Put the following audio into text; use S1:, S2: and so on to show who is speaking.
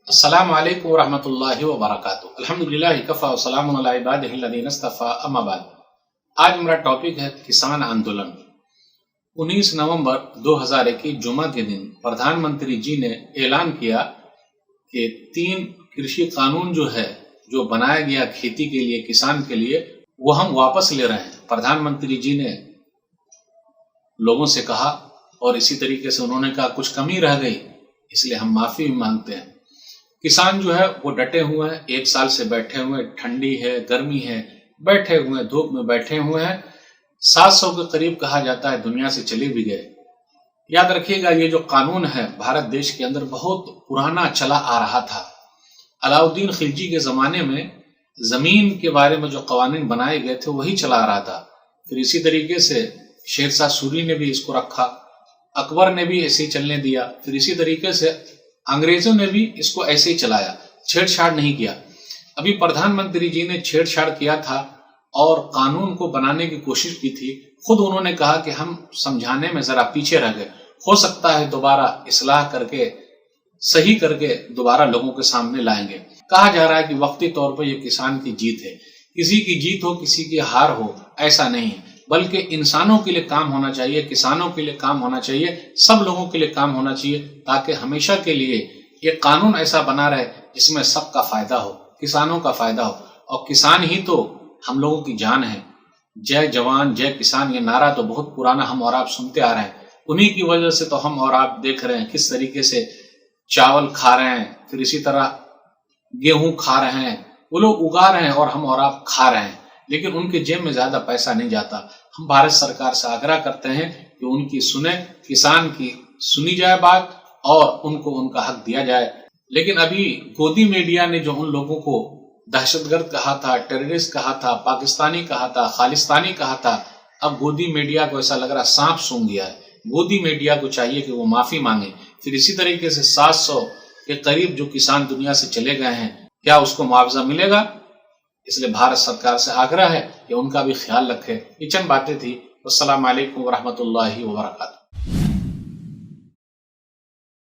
S1: السلام علیکم ورحمۃ اللہ وبرکاتہ۔ الحمدللہ کفا وسلام علی عبادہ الذین اصطفی، اما بعد۔ آج میرا ٹاپک ہے کسان آندولن۔ 19 نومبر 2021 جمعہ کے دن پردھان منتری جی نے اعلان کیا کہ 3 کرشی قانون جو بنایا گیا کھیتی کے لیے، کسان کے لیے، وہ ہم واپس لے رہے ہیں۔ پردھان منتری جی نے لوگوں سے کہا، اور اسی طریقے سے انہوں نے کہا کچھ کمی رہ گئی، اس لیے ہم معافی بھی مانگتے ہیں۔ کسان وہ ڈٹے ہوئے ہیں، 1 سال سے بیٹھے ہوئے، ٹھنڈی ہے، گرمی ہے، بیٹھے ہوئے، دھوپ میں بیٹھے ہوئے ہیں۔ 700 کے قریب کہا جاتا ہے دنیا سے چلے بھی گئے۔ یاد رکھیے گا، یہ جو قانون ہے بھارت دیش کے اندر بہت پرانا چلا آ رہا تھا۔ علاؤدین خلجی کے زمانے میں زمین کے بارے میں جو قوانین بنائے گئے تھے وہی چلا آ رہا تھا۔ پھر اسی طریقے سے شیر شاہ سوری نے بھی اس کو رکھا، اکبر نے بھی ایسے ہی چلنے دیا، پھر اسی طریقے سے انگریزوں نے بھی اس کو ایسے ہی چلایا، چھیڑ چھاڑ نہیں کیا۔ ابھی پردھان منتری جی نے چھیڑ چھاڑ کیا تھا اور قانون کو بنانے کی کوشش کی تھی۔ خود انہوں نے کہا کہ ہم سمجھانے میں ذرا پیچھے رہ گئے، ہو سکتا ہے دوبارہ اصلاح کر کے، صحیح کر کے دوبارہ لوگوں کے سامنے لائیں گے۔ کہا جا رہا ہے کہ وقتی طور پر یہ کسان کی جیت ہے۔ کسی کی جیت ہو، کسی کی ہار ہو، ایسا نہیں ہے، بلکہ انسانوں کے لیے کام ہونا چاہیے، کسانوں کے لیے کام ہونا چاہیے، سب لوگوں کے لیے کام ہونا چاہیے، تاکہ ہمیشہ کے لیے یہ قانون ایسا بنا رہے جس میں سب کا فائدہ ہو، کسانوں کا فائدہ ہو۔ اور کسان ہی تو ہم لوگوں کی جان ہے۔ جے جوان جے کسان، یہ نعرہ تو بہت پرانا ہم اور آپ سنتے آ رہے ہیں۔ انہی کی وجہ سے تو ہم اور آپ دیکھ رہے ہیں کس طریقے سے چاول کھا رہے ہیں، پھر اسی طرح گیہوں کھا رہے ہیں۔ وہ لوگ اگا رہے ہیں اور ہم اور آپ کھا رہے ہیں، لیکن ان کے جیب میں زیادہ پیسہ نہیں جاتا۔ ہم بھارت سرکار سے آگرہ کرتے ہیں کہ ان کی سنیں، کسان کی سنی جائے بات اور ان کو ان کا حق دیا جائے۔ لیکن ابھی گودی میڈیا نے جو ان لوگوں کو دہشت گرد کہا تھا، ٹیررسٹ کہا تھا، پاکستانی کہا تھا، خالستانی کہا تھا، اب گودی میڈیا کو ایسا لگ رہا سانپ سونگھ گیا ہے۔ گودی میڈیا کو چاہیے کہ وہ معافی مانگے۔ پھر اسی طریقے سے 700 کے قریب جو کسان دنیا سے چلے گئے ہیں، کیا اس کو معاوضہ ملے گا؟ اس لیے بھارت سرکار سے آگرہ ہے کہ ان کا بھی خیال رکھے۔ یہ چند باتیں تھی۔ السلام علیکم ورحمۃ اللہ وبرکاتہ۔